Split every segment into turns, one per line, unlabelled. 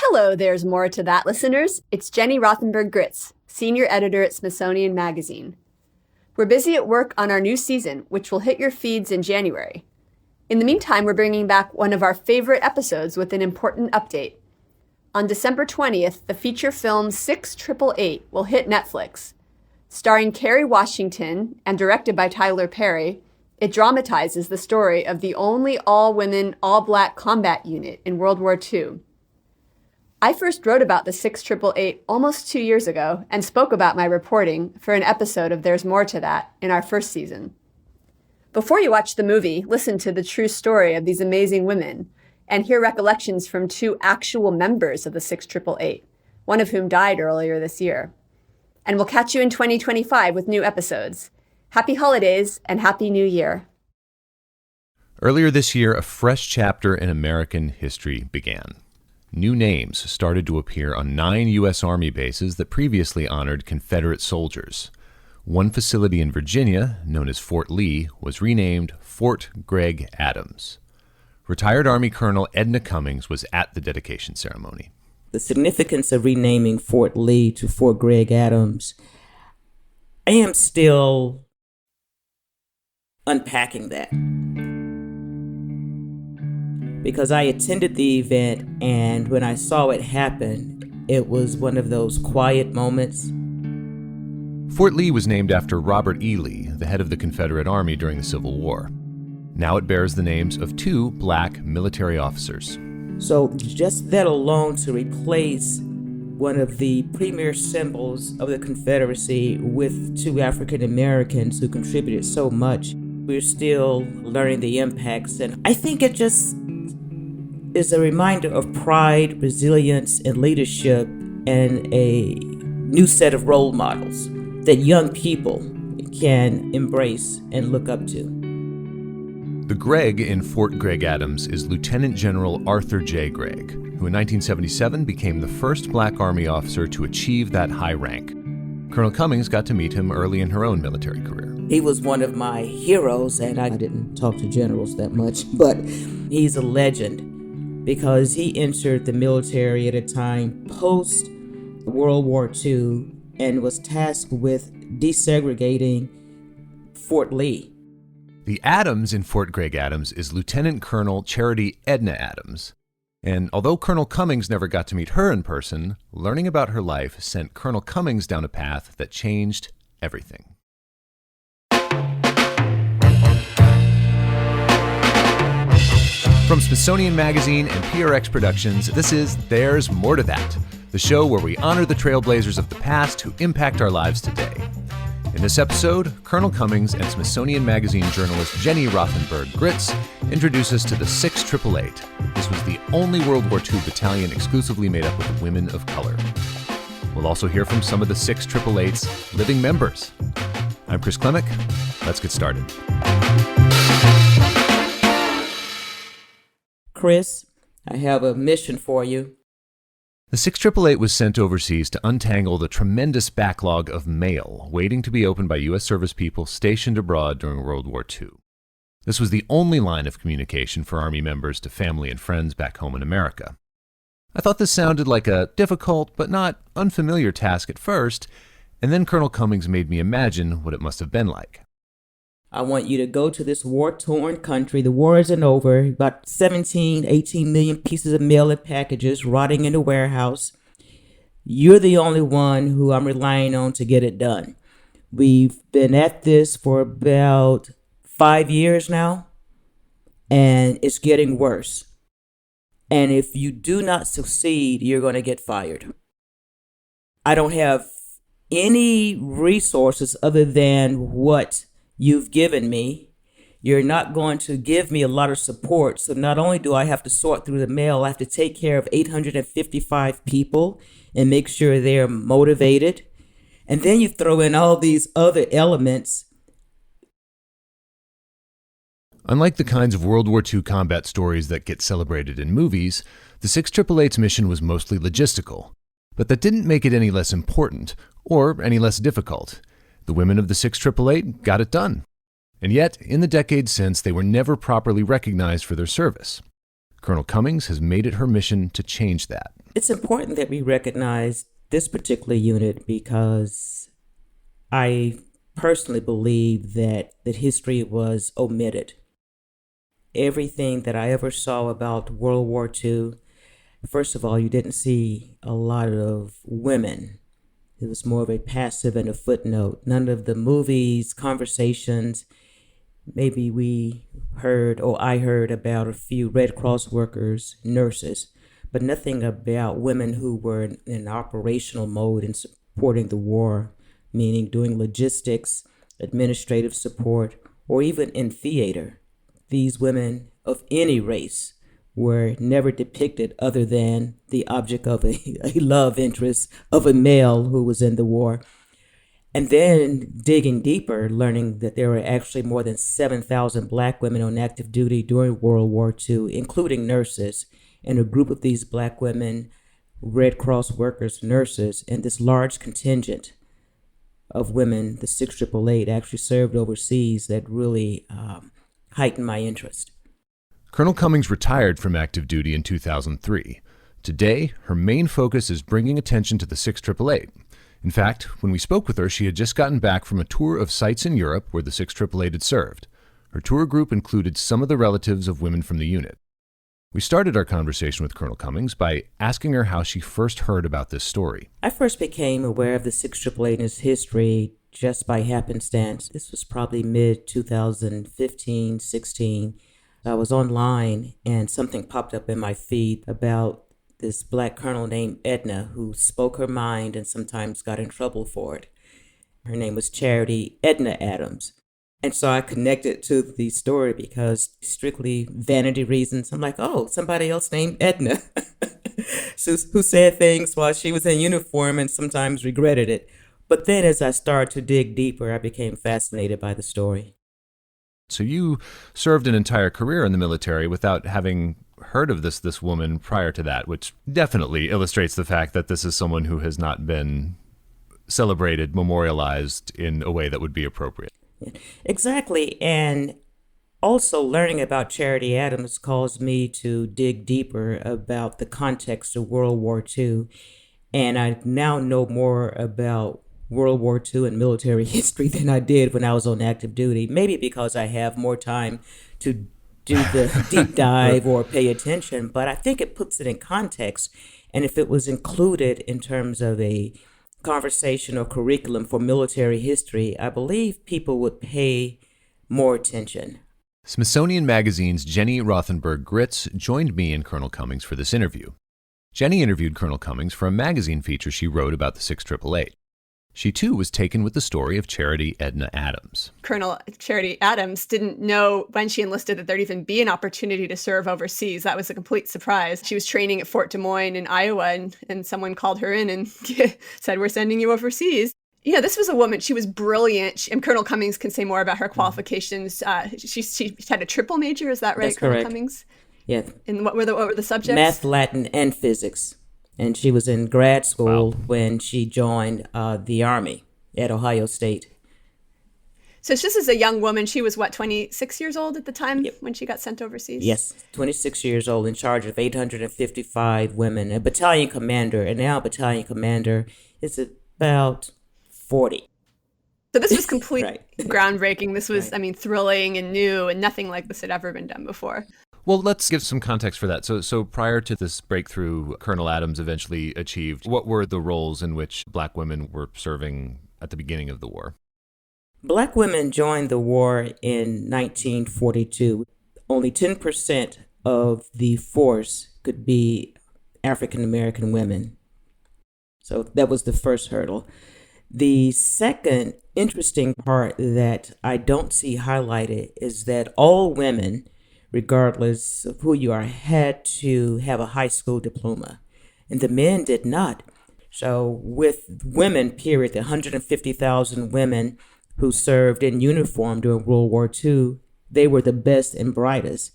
Hello, there's more to that, listeners. It's Jenny Rothenberg-Gritz, senior editor at Smithsonian Magazine. We're busy at work on our new season, which will hit your feeds in January. In the meantime, we're bringing back one of our favorite episodes with an important update. On December 20th, the feature film 6888 will hit Netflix. Starring Kerry Washington and directed by Tyler Perry, it dramatizes the story of the only all-women, all-black combat unit in World War II. I first wrote about the 6888 almost 2 years ago and spoke about my reporting for an episode of There's More to That in our first season. Before you watch the movie, listen to the true story of these amazing women and hear recollections from two actual members of the 6888, one of whom died earlier this year. And we'll catch you in 2025 with new episodes. Happy holidays and Happy New Year.
Earlier this year, a fresh chapter in American history began. New names started to appear on 9 U.S. Army bases that previously honored Confederate soldiers. One facility in Virginia, known as Fort Lee, was renamed Fort Gregg Adams. Retired Army Colonel Edna Cummings was at the dedication ceremony.
The significance of renaming Fort Lee to Fort Gregg Adams, I am still unpacking that. Because I attended the event, and when I saw it happen, it was one of those quiet moments.
Fort Lee was named after Robert E. Lee, the head of the Confederate Army during the Civil War. Now it bears the names of 2 black military officers.
So just that alone, to replace one of the premier symbols of the Confederacy with 2 African Americans who contributed so much, we're still learning the impacts. And I think it just is a reminder of pride, resilience, and leadership, and a new set of role models that young people can embrace and look up to.
The Gregg in Fort Gregg Adams is Lieutenant General Arthur J. Gregg, who in 1977 became the first black Army officer to achieve that high rank. Colonel Cummings got to meet him early in her own military career.
He was one of my heroes, and I didn't talk to generals that much, but he's a legend because he entered the military at a time post World War II and was tasked with desegregating Fort Lee.
The Adams in Fort Gregg Adams is Lieutenant Colonel Charity Edna Adams. And although Colonel Cummings never got to meet her in person, learning about her life sent Colonel Cummings down a path that changed everything. From Smithsonian Magazine and PRX Productions, this is There's More to That, the show where we honor the trailblazers of the past who impact our lives today. In this episode, Colonel Cummings and Smithsonian Magazine journalist Jenny Rothenberg-Gritz introduce us to the 6888. This was the only World War II battalion exclusively made up of women of color. We'll also hear from some of the 6888's living members. I'm Chris Klimek. Let's get started.
Chris, I have a mission for you.
The 6888 was sent overseas to untangle the tremendous backlog of mail waiting to be opened by U.S. service people stationed abroad during World War II. This was the only line of communication for Army members to family and friends back home in America. I thought this sounded like a difficult but not unfamiliar task at first, and then Colonel Cummings made me imagine what it must have been like.
I want you to go to this war-torn country. The war isn't over. About 18 million pieces of mail and packages rotting in the warehouse. You're the only one who I'm relying on to get it done. We've been at this for about 5 years now, and it's getting worse. And if you do not succeed, you're going to get fired. I don't have any resources other than what you've given me. You're not going to give me a lot of support. So not only do I have to sort through the mail, I have to take care of 855 people and make sure they're motivated. And then you throw in all these other elements.
Unlike the kinds of World War II combat stories that get celebrated in movies, the 6888's mission was mostly logistical. But that didn't make it any less important or any less difficult. The women of the 6888 got it done. And yet, in the decades since, they were never properly recognized for their service. Colonel Cummings has made it her mission to change that.
It's important that we recognize this particular unit because I personally believe that history was omitted. Everything that I ever saw about World War II, first of all, you didn't see a lot of women. It was more of a passive and a footnote. None of the movies, conversations, maybe we heard or I heard about a few Red Cross workers, nurses, but nothing about women who were in operational mode in supporting the war, meaning doing logistics, administrative support, or even in theater. These women of any race were never depicted other than the object of a love interest of a male who was in the war. And then digging deeper, learning that there were actually more than 7,000 Black women on active duty during World War II, including nurses. And a group of these Black women, Red Cross workers, nurses, and this large contingent of women, the 6888, actually served overseas that really heightened my interest.
Colonel Cummings retired from active duty in 2003. Today, her main focus is bringing attention to the 6888. In fact, when we spoke with her, she had just gotten back from a tour of sites in Europe where the 6888 had served. Her tour group included some of the relatives of women from the unit. We started our conversation with Colonel Cummings by asking her how she first heard about this story.
I first became aware of the 6888 and its history just by happenstance. This was probably mid-2015, 16. I was online and something popped up in my feed about this Black colonel named Edna who spoke her mind and sometimes got in trouble for it. Her name was Charity Edna Adams. And so I connected to the story because strictly vanity reasons. I'm like, oh, somebody else named Edna who said things while she was in uniform and sometimes regretted it. But then as I started to dig deeper, I became fascinated by the story.
So you served an entire career in the military without having heard of this woman prior to that, which definitely illustrates the fact that this is someone who has not been celebrated, memorialized in a way that would be appropriate.
Exactly. And also learning about Charity Adams caused me to dig deeper about the context of World War II. And I now know more about World War II and military history than I did when I was on active duty. Maybe because I have more time to do the deep dive or pay attention, but I think it puts it in context. And if it was included in terms of a conversation or curriculum for military history, I believe people would pay more attention.
Smithsonian Magazine's Jenny Rothenberg-Gritz joined me and Colonel Cummings for this interview. Jenny interviewed Colonel Cummings for a magazine feature she wrote about the 6888. She, too, was taken with the story of Charity Edna Adams.
Colonel Charity Adams didn't know when she enlisted that there'd even be an opportunity to serve overseas. That was a complete surprise. She was training at Fort Des Moines in Iowa, and someone called her in and said, "We're sending you overseas." Yeah, this was a woman. She was brilliant. And Colonel Cummings can say more about her qualifications. She had a triple major. Is that right,
That's
Colonel
correct.
Cummings?
Yeah.
And what were the subjects?
Math, Latin, and physics. And she was in grad school when she joined the Army at Ohio State.
So just as a young woman, she was, 26 years old at the time when she got sent overseas?
Yes, 26 years old, in charge of 855 women, a battalion commander, and now battalion commander is about 40.
So this was complete
Right.
groundbreaking. This was, thrilling and new, and nothing like this had ever been done before.
Well, let's give some context for that. So prior to this breakthrough Colonel Adams eventually achieved, what were the roles in which Black women were serving at the beginning of the war?
Black women joined the war in 1942. Only 10% of the force could be African American women. So that was the first hurdle. The second interesting part that I don't see highlighted is that all women, regardless of who you are, had to have a high school diploma, and the men did not. So with women, period, the 150,000 women who served in uniform during World War II, they were the best and brightest.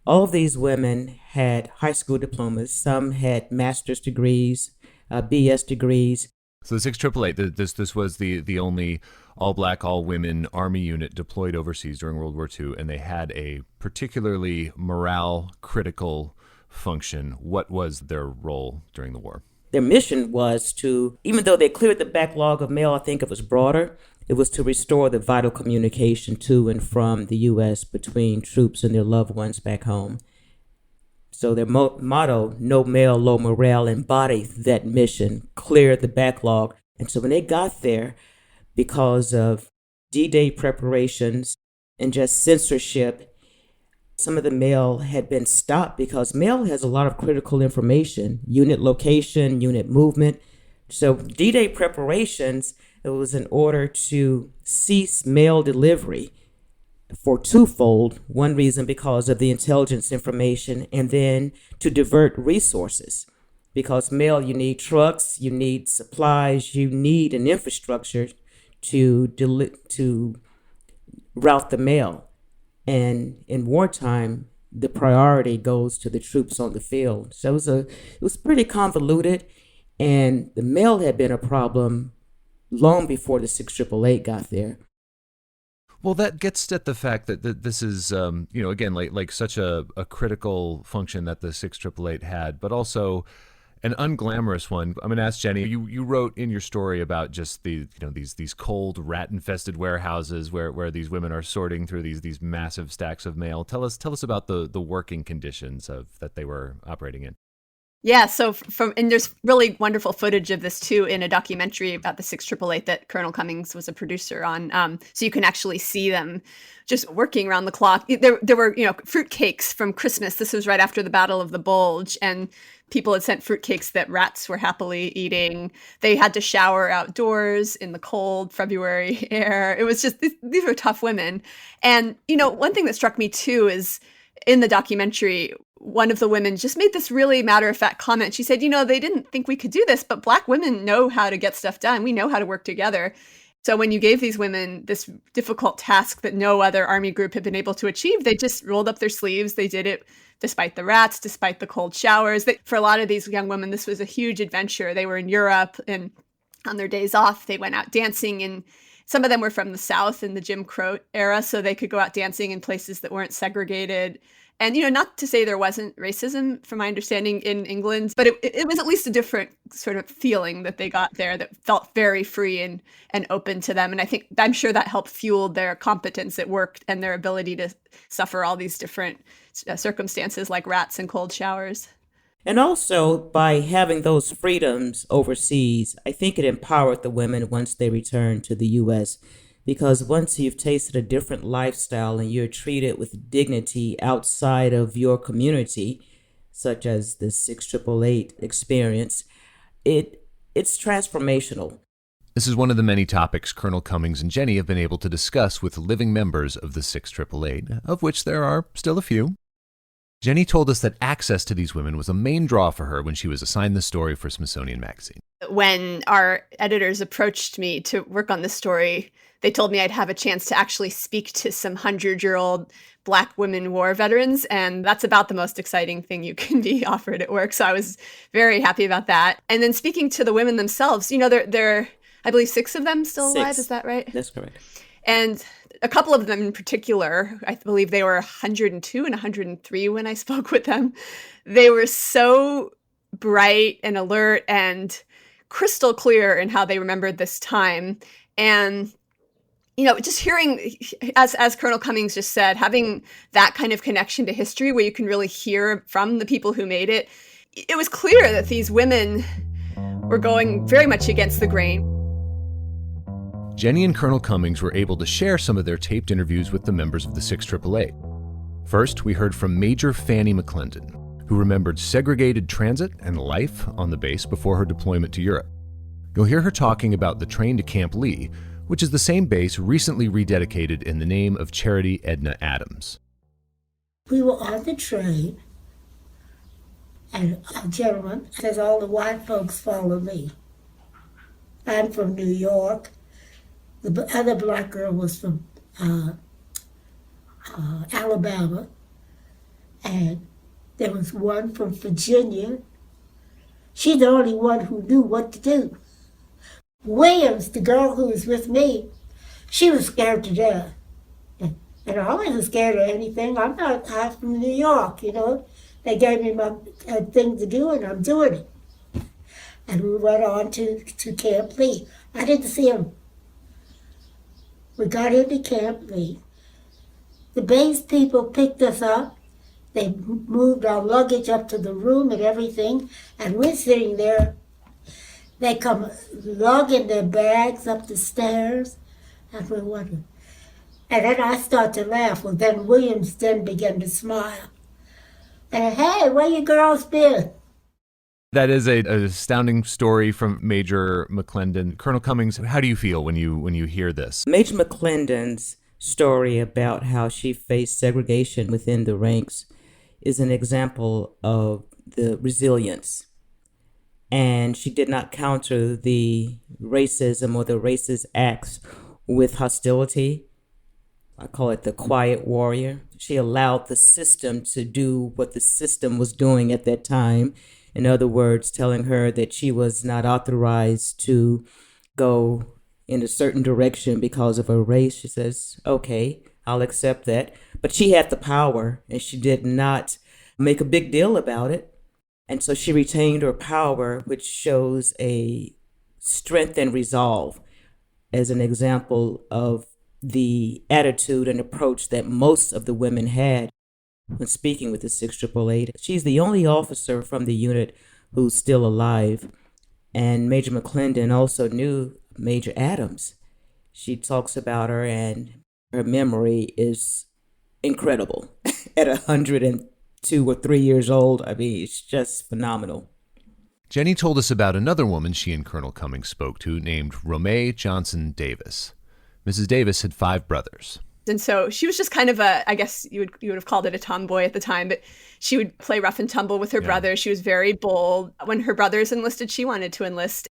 All of these women had high school diplomas. Some had master's degrees, BS degrees.
So the 6888, this was the only all-black, all-women Army unit deployed overseas during World War II, and they had a particularly morale-critical function. What was their role during the war?
Their mission was to, even though they cleared the backlog of mail, I think it was broader, it was to restore the vital communication to and from the U.S. between troops and their loved ones back home. So their motto, no mail, low morale, embodied that mission, clear the backlog. And so when they got there, because of D-Day preparations and just censorship, some of the mail had been stopped because mail has a lot of critical information, unit location, unit movement. So D-Day preparations, it was in order to cease mail delivery for twofold. One reason because of the intelligence information, and then to divert resources. Because mail, you need trucks, you need supplies, you need an infrastructure to route the mail. And in wartime, the priority goes to the troops on the field. So it was pretty convoluted, and the mail had been a problem long before the 6888 got there.
Well, that gets at the fact that this is, again, like such a critical function that the 6888 had, but also an unglamorous one. I'm going to ask Jenny. You wrote in your story about just these cold, rat-infested warehouses where these women are sorting through these massive stacks of mail. Tell us about the working conditions that they were operating in.
Yeah, so and there's really wonderful footage of this too in a documentary about the 6888 that Colonel Cummings was a producer on. So you can actually see them just working around the clock. There were fruit cakes from Christmas. This was right after the Battle of the Bulge, and people had sent fruit cakes that rats were happily eating. They had to shower outdoors in the cold February air. It was just these were tough women. And one thing that struck me too is in the documentary, one of the women just made this really matter-of-fact comment. She said, they didn't think we could do this, but Black women know how to get stuff done. We know how to work together. So when you gave these women this difficult task that no other Army group had been able to achieve, they just rolled up their sleeves. They did it despite the rats, despite the cold showers. For a lot of these young women, this was a huge adventure. They were in Europe, and on their days off, they went out dancing. And some of them were from the South in the Jim Crow era, so they could go out dancing in places that weren't segregated. And, not to say there wasn't racism, from my understanding, in England, but it was at least a different sort of feeling that they got there that felt very free and open to them. And I'm sure that helped fuel their competence at work and their ability to suffer all these different circumstances like rats and cold showers.
And also, by having those freedoms overseas, I think it empowered the women once they returned to the U.S., because once you've tasted a different lifestyle and you're treated with dignity outside of your community, such as the 6888 experience, it's transformational.
This is one of the many topics Colonel Cummings and Jenny have been able to discuss with living members of the 6888, of which there are still a few. Jenny told us that access to these women was a main draw for her when she was assigned the story for Smithsonian Magazine.
When our editors approached me to work on this story, they told me I'd have a chance to actually speak to some 100-year-old Black women war veterans, and that's about the most exciting thing you can be offered at work. So I was very happy about that. And then speaking to the women themselves, there I believe 6 of them still alive. Is that right?
That's correct.
And a couple of them in particular, I believe they were 102 and 103 when I spoke with them. They were so bright and alert and crystal clear in how they remembered this time. And just hearing, as Colonel Cummings just said, having that kind of connection to history where you can really hear from the people who made it, it was clear that these women were going very much against the grain.
Jenny and Colonel Cummings were able to share some of their taped interviews with the members of the 6888. First, we heard from Major Fanny McClendon, who remembered segregated transit and life on the base before her deployment to Europe. You'll hear her talking about the train to Camp Lee, which is the same base recently rededicated in the name of Charity Edna Adams.
We were on the train, and a gentleman says, all the white folks follow me. I'm from New York. The other Black girl was from Alabama, and there was one from Virginia. She's the only one who knew what to do. Williams, the girl who was with me, she was scared to death. And I wasn't scared of anything. I'm from New York, They gave me my thing to do, and I'm doing it. And we went on to Camp Lee. I didn't see him. We got into Camp Lee. The base people picked us up. They moved our luggage up to the room and everything, and we're sitting there. They come lugging their bags up the stairs, and we're wondering. And then I start to laugh. Well, then Williams then began to smile. And, hey, where you girls been?
That is an astounding story from Major McClendon. Colonel Cummings, how do you feel when you hear this?
Major McClendon's story about how she faced segregation within the ranks is an example of the resilience. And she did not counter the racism or the racist acts with hostility. I call it the quiet warrior. She allowed the system to do what the system was doing at that time. In other words, telling her that she was not authorized to go in a certain direction because of her race. She says, okay, I'll accept that. But she had the power, and she did not make a big deal about it. And so she retained her power, which shows a strength and resolve as an example of the attitude and approach that most of the women had when speaking with the 688. She's the only officer from the unit who's still alive. And Major McClendon also knew Major Adams. She talks about her, and her memory is incredible. At 102 or 3 years old, I mean, it's just phenomenal.
Jenny told us about another woman she and Colonel Cummings spoke to named Romay Johnson Davis. Mrs. Davis had 5 brothers.
And so she was just kind of I guess you would have called it a tomboy at the time, but she would play rough and tumble with her brothers. She was very bold. When her brothers enlisted, she wanted to enlist.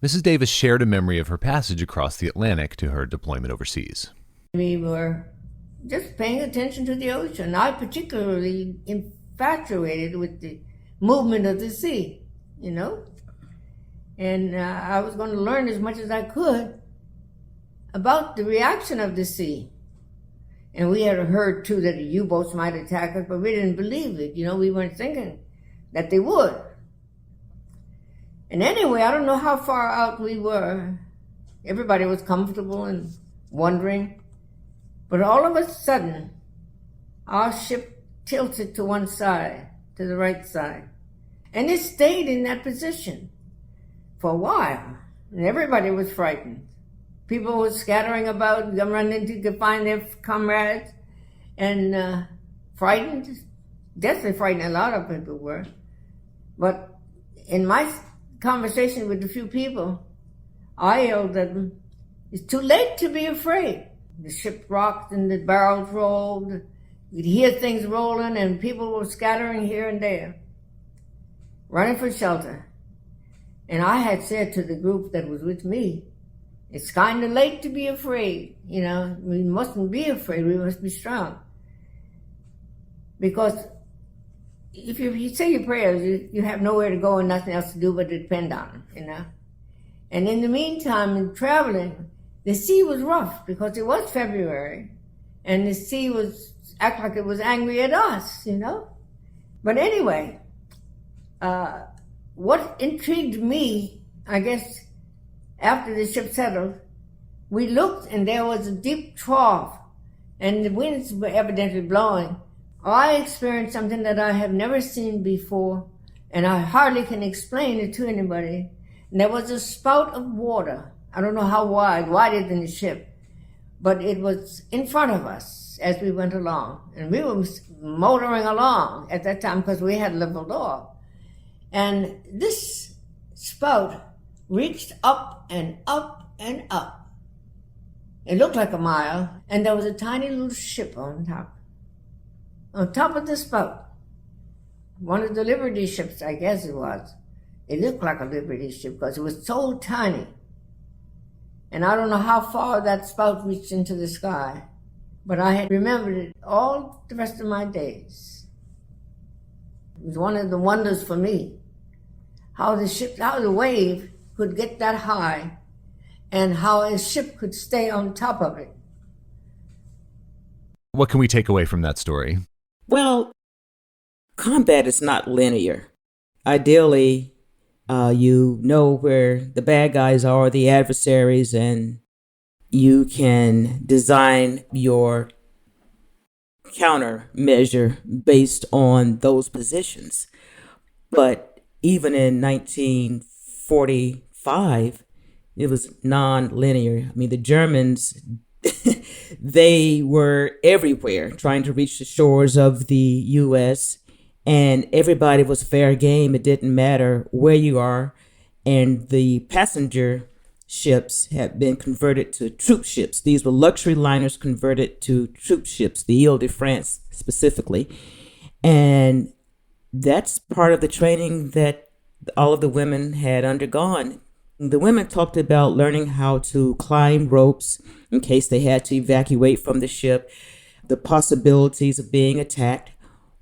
Mrs. Davis shared a memory of her passage across the Atlantic to her deployment overseas.
We were just paying attention to the ocean. I particularly infatuated with the movement of the sea, you know? And I was going to learn as much as I could about the reaction of the sea. And we had heard, too, that the U-boats might attack us, but we didn't believe it. You know, we weren't thinking that they would. And anyway, I don't know how far out we were. Everybody was comfortable and wondering. But all of a sudden, our ship tilted to one side, to the right side. And it stayed in that position for a while. And everybody was frightened. People were scattering about, running to find their comrades, and frightened. Definitely frightened, a lot of people were. But in my conversation with a few people, I yelled at them, it's too late to be afraid. The ship rocked and the barrels rolled. You'd hear things rolling, and people were scattering here and there, running for shelter. And I had said to the group that was with me, it's kind of late to be afraid. You know, we mustn't be afraid. We must be strong. Because if you say your prayers, you have nowhere to go and nothing else to do but to depend on them, you know. And in the meantime, in traveling, the sea was rough because it was February, and the sea was act like it was angry at us, you know. But anyway, what intrigued me, I guess, after the ship settled, we looked and there was a deep trough and the winds were evidently blowing. I experienced something that I have never seen before, and I hardly can explain it to anybody. And there was a spout of water. I don't know how wide, wider than the ship, but it was in front of us as we went along. And we were motoring along at that time because we had leveled off. And this spout reached up and up and up. It looked like a mile, and there was a tiny little ship on top of the spout. One of the Liberty ships, I guess it was. It looked like a Liberty ship because it was so tiny. And I don't know how far that spout reached into the sky, but I had remembered it all the rest of my days. It was one of the wonders for me, how the wave could get that high and how a ship could stay on top of it.
What can we take away from that story?
Well, combat is not linear. Ideally, you know where the bad guys are, the adversaries, and you can design your countermeasure based on those positions. But even in 1945, it was non-linear. I mean, the Germans, they were everywhere trying to reach the shores of the U.S., and everybody was fair game. It didn't matter where you are. And the passenger ships had been converted to troop ships. These were luxury liners converted to troop ships, the Ile-de-France specifically. And that's part of the training that all of the women had undergone. The women talked about learning how to climb ropes in case they had to evacuate from the ship, the possibilities of being attacked.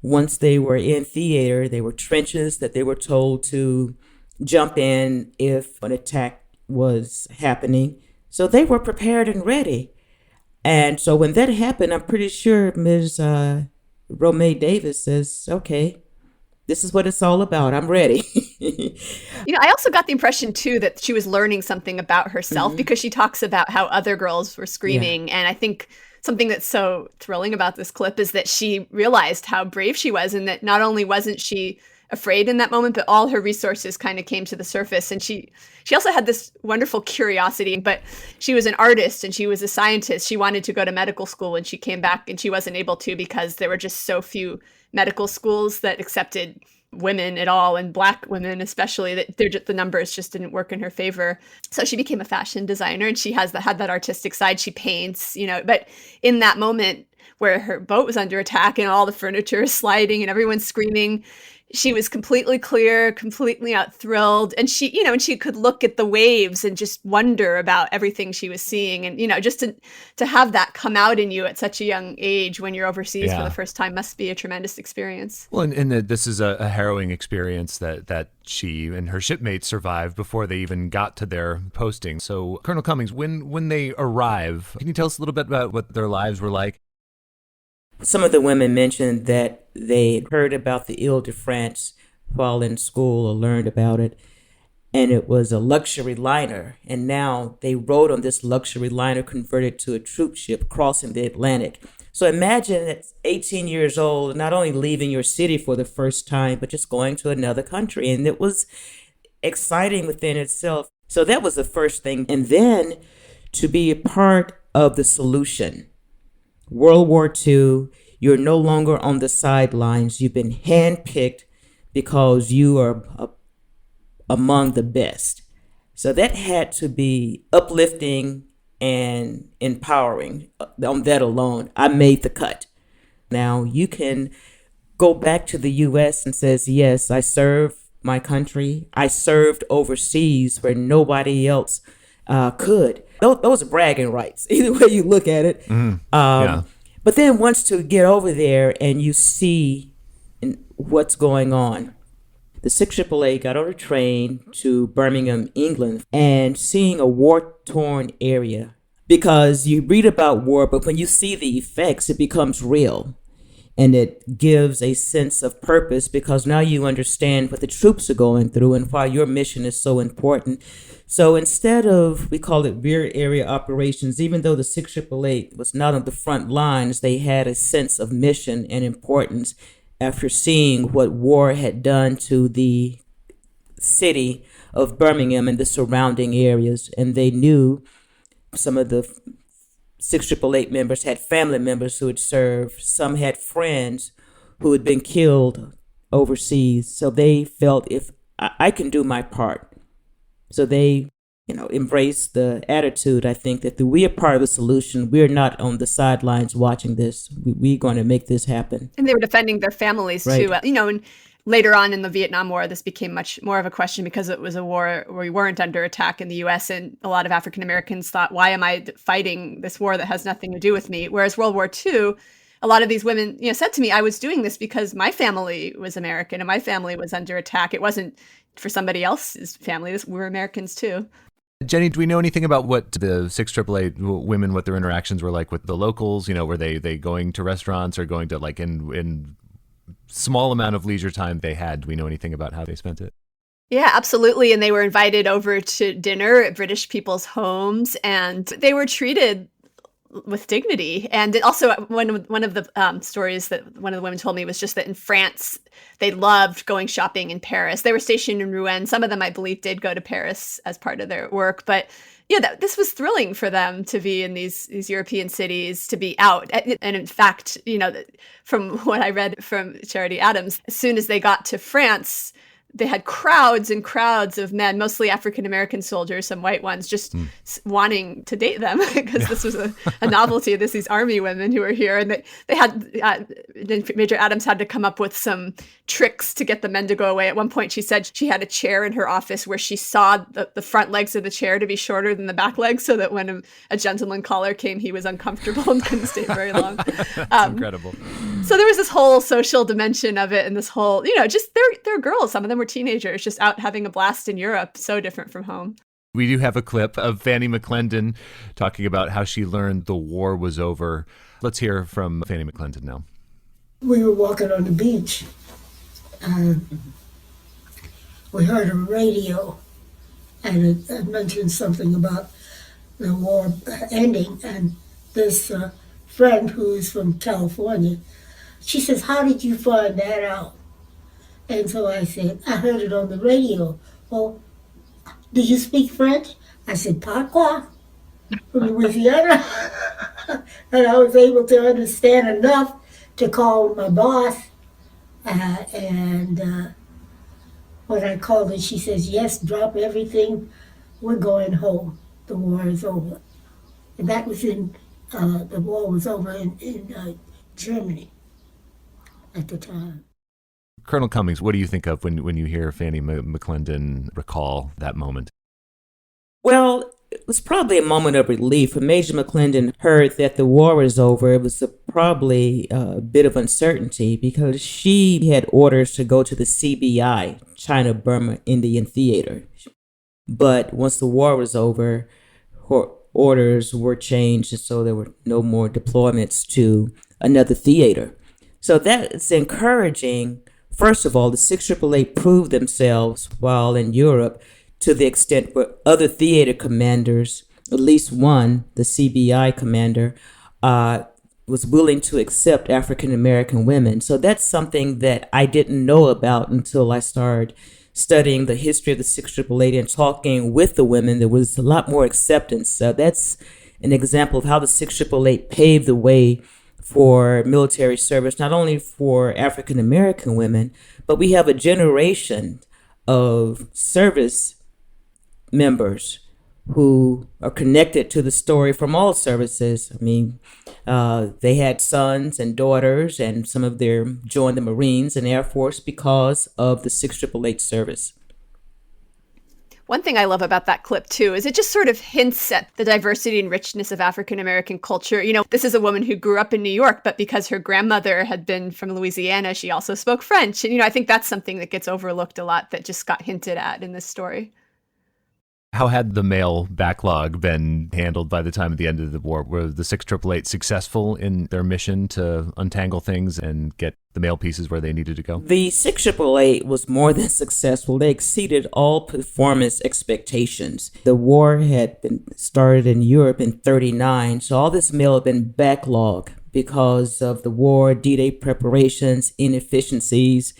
Once they were in theater, there were trenches that they were told to jump in if an attack was happening. So they were prepared and ready. And so when that happened, I'm pretty sure Ms. Romay Davis says, okay, this is what it's all about. I'm ready.
I also got the impression, too, that she was learning something about herself because she talks about how other girls were screaming. Yeah. And I think something that's so thrilling about this clip is that she realized how brave she was, and that not only wasn't she afraid in that moment, but all her resources kind of came to the surface. And she also had this wonderful curiosity, but she was an artist and she was a scientist. She wanted to go to medical school when she came back, and she wasn't able to because there were just so few medical schools that accepted women at all, and Black women especially, that the numbers just didn't work in her favor. So she became a fashion designer, and she had that artistic side. She paints, but in that moment where her boat was under attack and all the furniture is sliding and everyone's screaming, she was completely clear, completely thrilled. And she, and she could look at the waves and just wonder about everything she was seeing. And, just to have that come out in you at such a young age when you're overseas for the first time must be a tremendous experience.
Well, and this is a harrowing experience that she and her shipmates survived before they even got to their posting. So, Colonel Cummings, when they arrive, can you tell us a little bit about what their lives were like?
Some of the women mentioned that they heard about the Ile-de-France while in school or learned about it, and it was a luxury liner. And now they rode on this luxury liner converted to a troop ship crossing the Atlantic. So imagine at 18 years old, not only leaving your city for the first time, but just going to another country. And it was exciting within itself. So that was the first thing. And then to be a part of the solution. World War II, you're no longer on the sidelines. You've been handpicked because you are among the best. So that had to be uplifting and empowering. On that alone, I made the cut. Now you can go back to the U.S. and says, yes, I served my country. I served overseas where nobody else could. Those are bragging rights, either way you look at it. But then once to get over there and you see what's going on, the 6th AAA got on a train to Birmingham, England, and seeing a war-torn area. Because you read about war, but when you see the effects, it becomes real. And it gives a sense of purpose because now you understand what the troops are going through and why your mission is so important. So instead of, we call it rear area operations, even though the 6th AAA was not on the front lines, they had a sense of mission and importance after seeing what war had done to the city of Birmingham and the surrounding areas. And they knew some of the 6th AAA members had family members who had served. Some had friends who had been killed overseas. So they felt, if I can do my part. So they, embraced the attitude, I think, that we are part of the solution. We're not on the sidelines watching this. We're going to make this happen.
And they were defending their families, too. And later on in the Vietnam War, this became much more of a question because it was a war where we weren't under attack in the U.S. And a lot of African Americans thought, why am I fighting this war that has nothing to do with me? Whereas World War II, a lot of these women, said to me, I was doing this because my family was American and my family was under attack. It wasn't for somebody else's family. We're Americans too.
Jenny, do we know anything about what the 6th AAA women, what their interactions were like with the locals? Were they going to restaurants or going to in small amount of leisure time they had, do we know anything about how they spent it?
Yeah, absolutely. And they were invited over to dinner at British people's homes, and they were treated with dignity. And it also, one of the stories that one of the women told me was just that in France, they loved going shopping in Paris. They were stationed in Rouen. Some of them, I believe, did go to Paris as part of their work. But yeah, this was thrilling for them to be in these European cities, to be out. And in fact, from what I read from Charity Adams, as soon as they got to France, they had crowds and crowds of men, mostly African-American soldiers, some white ones, just wanting to date them because this was a novelty. These army women who were here. And they had, Major Adams had to come up with some tricks to get the men to go away. At one point, she said she had a chair in her office where she saw the front legs of the chair to be shorter than the back legs, so that when a gentleman caller came, he was uncomfortable and couldn't stay very long.
That's incredible.
So there was this whole social dimension of it, and this whole, just they're girls. Some of them were teenagers just out having a blast in Europe, so different from home.
We do have a clip of Fanny McClendon talking about how she learned the war was over. Let's hear from Fanny McClendon now.
We were walking on the beach, and we heard a radio, and it mentioned something about the war ending, and this friend who's from California, she says, "How did you find that out?" And so I said, "I heard it on the radio." "Well, do you speak French?" I said, "Patois," from Louisiana. And I was able to understand enough to call my boss. And when I called her, she says, "Yes, drop everything. We're going home. The war is over." And that was the war was over in Germany at the time.
Colonel Cummings, what do you think of when you hear Fanny McClendon recall that moment?
Well, it was probably a moment of relief. When Major McClendon heard that the war was over, it was probably a bit of uncertainty because she had orders to go to the CBI, China-Burma Indian Theater. But once the war was over, her orders were changed, and so there were no more deployments to another theater. So that's encouraging. First of all, the 688 proved themselves while in Europe to the extent where other theater commanders, at least one, the CBI commander, was willing to accept African-American women. So that's something that I didn't know about until I started studying the history of the 688 and talking with the women. There was a lot more acceptance. So that's an example of how the 688 paved the way for military service, not only for African-American women, but we have a generation of service members who are connected to the story from all services. I mean, they had sons and daughters, and some of them joined the Marines and Air Force because of the 688 service.
One thing I love about that clip, too, is it just sort of hints at the diversity and richness of African-American culture. This is a woman who grew up in New York, but because her grandmother had been from Louisiana, she also spoke French. And, I think that's something that gets overlooked a lot that just got hinted at in this story.
How had the mail backlog been handled by the time of the end of the war? Were the 688 successful in their mission to untangle things and get the mail pieces where they needed to go?
The 688 was more than successful. They exceeded all performance expectations. The war had been started in Europe in 1939, so all this mail had been backlog because of the war, D-Day preparations, inefficiencies,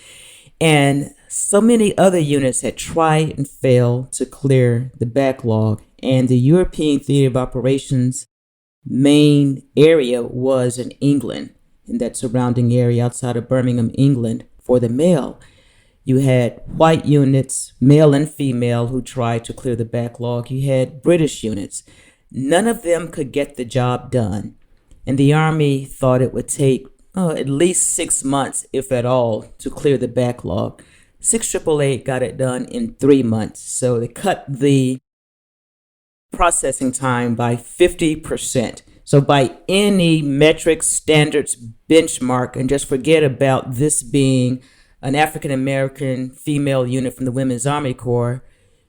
and so many other units had tried and failed to clear the backlog, and the European Theater of Operations main area was in England, in that surrounding area outside of Birmingham, England, for the mail. You had white units, male and female, who tried to clear the backlog. You had British units. None of them could get the job done, and the Army thought it would take at least 6 months, if at all, to clear the backlog. 688 got it done in 3 months. So they cut the processing time by 50%. So by any metric standards benchmark, and just forget about this being an African-American female unit from the Women's Army Corps,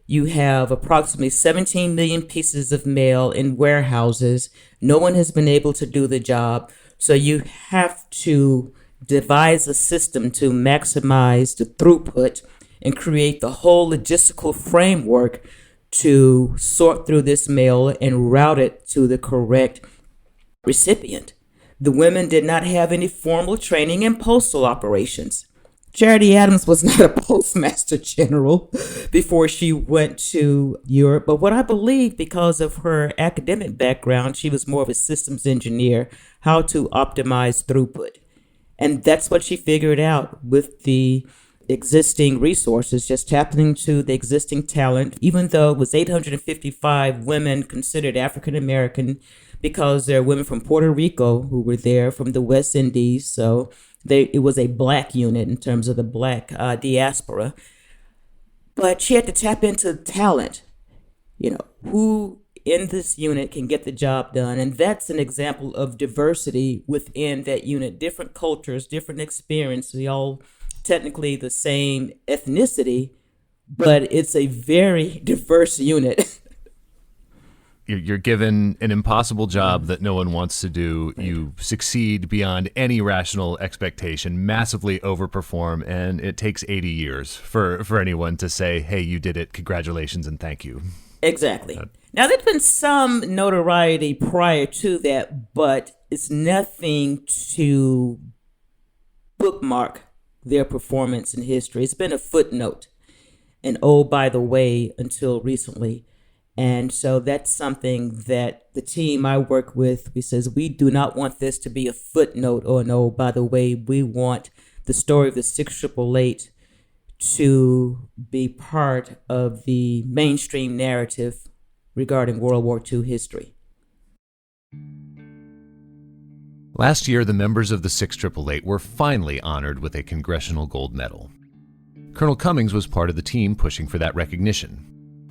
you have approximately 17 million pieces of mail in warehouses. No one has been able to do the job. So you have to devise a system to maximize the throughput and create the whole logistical framework to sort through this mail and route it to the correct recipient. The women did not have any formal training in postal operations. Charity Adams was not a postmaster general before she went to Europe, but what I believe, because of her academic background, she was more of a systems engineer, how to optimize throughput. And that's what she figured out with the existing resources, just tapping into the existing talent, even though it was 855 women considered African American, because there are women from Puerto Rico who were there, from the West Indies. So it was a black unit in terms of the black diaspora. But she had to tap into talent, who in this unit can get the job done. And that's an example of diversity within that unit, different cultures, different experience. We all technically the same ethnicity, but it's a very diverse unit.
You're given an impossible job that no one wants to do. You succeed beyond any rational expectation, massively overperform, and it takes 80 years for anyone to say, hey, you did it, congratulations, and thank you.
Exactly. Now, there's been some notoriety prior to that, but it's nothing to bookmark their performance in history. It's been a footnote, and oh, by the way, until recently. And so that's something that the team I work with, we says, we do not want this to be a footnote or an oh, by the way. We want the story of the 6888 to be part of the mainstream narrative regarding World War II history.
Last year, the members of the 6888 were finally honored with a Congressional Gold Medal. Colonel Cummings was part of the team pushing for that recognition.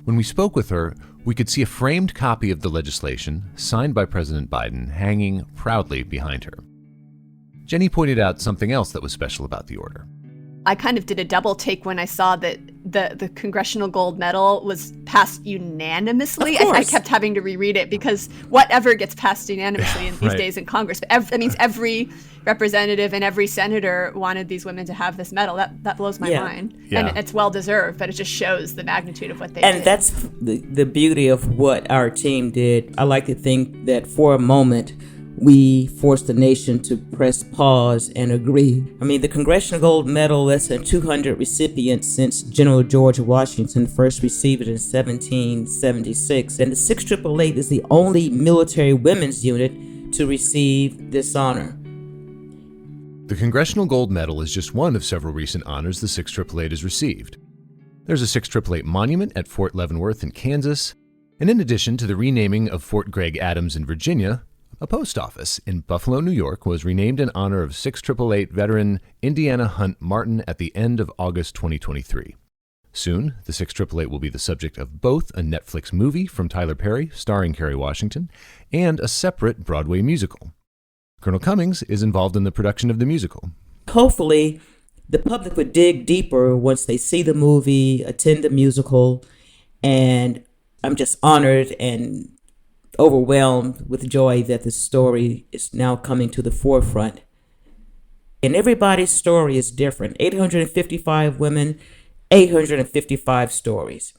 When we spoke with her, we could see a framed copy of the legislation, signed by President Biden, hanging proudly behind her. Jenny pointed out something else that was special about the order.
I kind of did a double take when I saw that the Congressional Gold Medal was passed unanimously. I kept having to reread it because whatever gets passed unanimously in these days in Congress, that means every representative and every senator wanted these women to have this medal. That blows my mind. Yeah. And it's well deserved, but it just shows the magnitude of what they did.
And that's the beauty of what our team did. I like to think that for a moment, we forced the nation to press pause and agree. I mean, the Congressional Gold Medal, less than 200 recipients since General George Washington first received it in 1776. And the 6888 is the only military women's unit to receive this honor.
The Congressional Gold Medal is just one of several recent honors the 6888 has received. There's a 6888 monument at Fort Leavenworth in Kansas, and in addition to the renaming of Fort Gregg Adams in Virginia, a post office in Buffalo, New York, was renamed in honor of 6888 veteran Indiana Hunt Martin at the end of August 2023. Soon, the 6888 will be the subject of both a Netflix movie from Tyler Perry, starring Kerry Washington, and a separate Broadway musical. Colonel Cummings is involved in the production of the musical.
Hopefully, the public would dig deeper once they see the movie, attend the musical, and I'm just honored and overwhelmed with joy that the story is now coming to the forefront. And everybody's story is different. 855 women, 855 stories.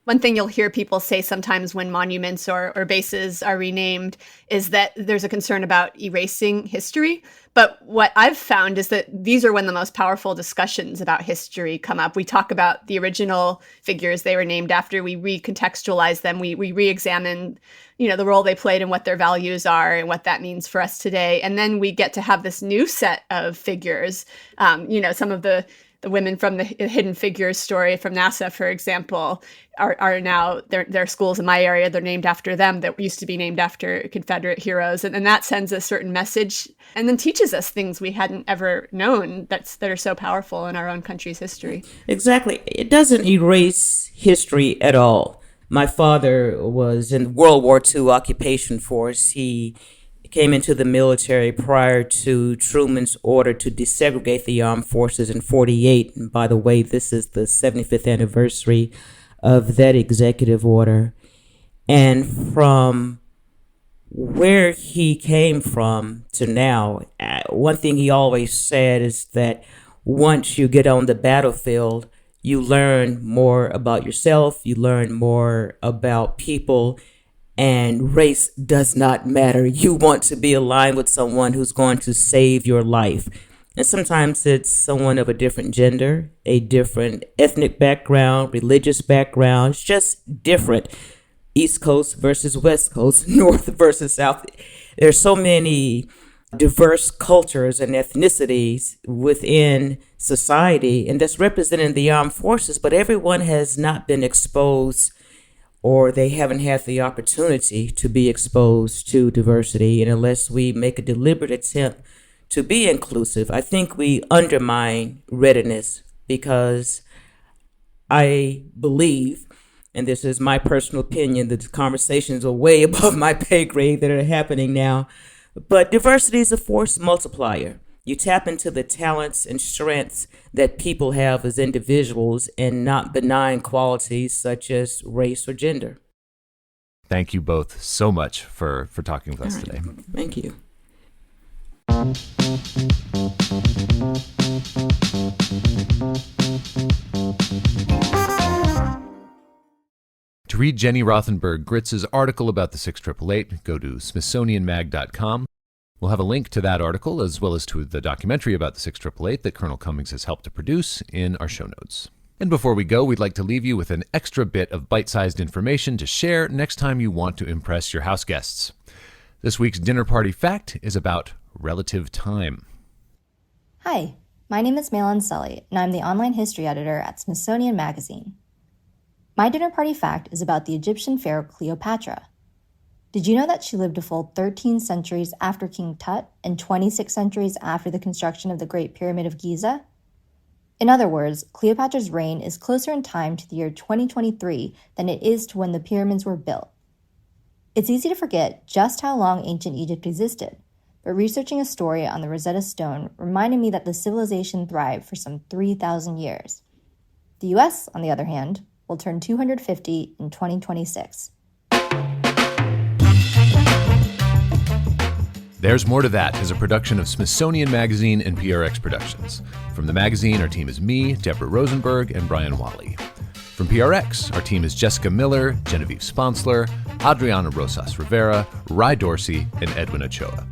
One thing you'll hear people say sometimes when monuments or bases are renamed is that there's a concern about erasing history. But what I've found is that these are when the most powerful discussions about history come up. We talk about the original figures they were named after. We recontextualize them. We re-examine, the role they played and what their values are and what that means for us today. And then we get to have this new set of figures. Some of the women from the Hidden Figures story from NASA, for example, are now, their schools in my area, they're named after them that used to be named after Confederate heroes. And that sends a certain message and then teaches us things we hadn't ever known that are so powerful in our own country's history.
Exactly. It doesn't erase history at all. My father was in World War II occupation force. He came into the military prior to Truman's order to desegregate the armed forces in 1948. And by the way, this is the 75th anniversary of that executive order. And from where he came from to now, one thing he always said is that once you get on the battlefield, you learn more about yourself, you learn more about people, and race does not matter. You want to be aligned with someone who's going to save your life. And sometimes it's someone of a different gender, a different ethnic background, religious background. It's just different. East Coast versus West Coast, North versus South. There's so many diverse cultures and ethnicities within society, and that's represented in the armed forces, but everyone has not been exposed, or they haven't had the opportunity to be exposed to diversity. And unless we make a deliberate attempt to be inclusive, I think we undermine readiness, because I believe, and this is my personal opinion, that the conversations are way above my pay grade that are happening now, but diversity is a force multiplier. You tap into the talents and strengths that people have as individuals, and not benign qualities such as race or gender.
Thank you both so much for talking with us today.
Thank you.
To read Jenny Rothenberg Gritz's article about the 6888, go to smithsonianmag.com. We'll have a link to that article, as well as to the documentary about the 6888 that Colonel Cummings has helped to produce, in our show notes. And before we go, we'd like to leave you with an extra bit of bite-sized information to share next time you want to impress your house guests. This week's dinner party fact is about relative time.
Hi, my name is Malin Sully, and I'm the online history editor at Smithsonian Magazine. My dinner party fact is about the Egyptian pharaoh Cleopatra. Did you know that she lived a full 13 centuries after King Tut and 26 centuries after the construction of the Great Pyramid of Giza? In other words, Cleopatra's reign is closer in time to the year 2023 than it is to when the pyramids were built. It's easy to forget just how long ancient Egypt existed, but researching a story on the Rosetta Stone reminded me that the civilization thrived for some 3,000 years. The U.S., on the other hand, will turn 250 in 2026.
There's More to That is a production of Smithsonian Magazine and PRX Productions. From the magazine, our team is me, Deborah Rosenberg, and Brian Wally. From PRX, our team is Jessica Miller, Genevieve Sponsler, Adriana Rosas Rivera, Dorsey, and Edwin Ochoa.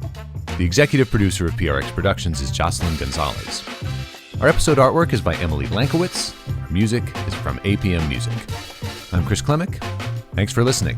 The executive producer of PRX Productions is Jocelyn Gonzales. Our episode artwork is by Emily Lankowitz. Our music is from APM Music. I'm Chris Klemick. Thanks for listening.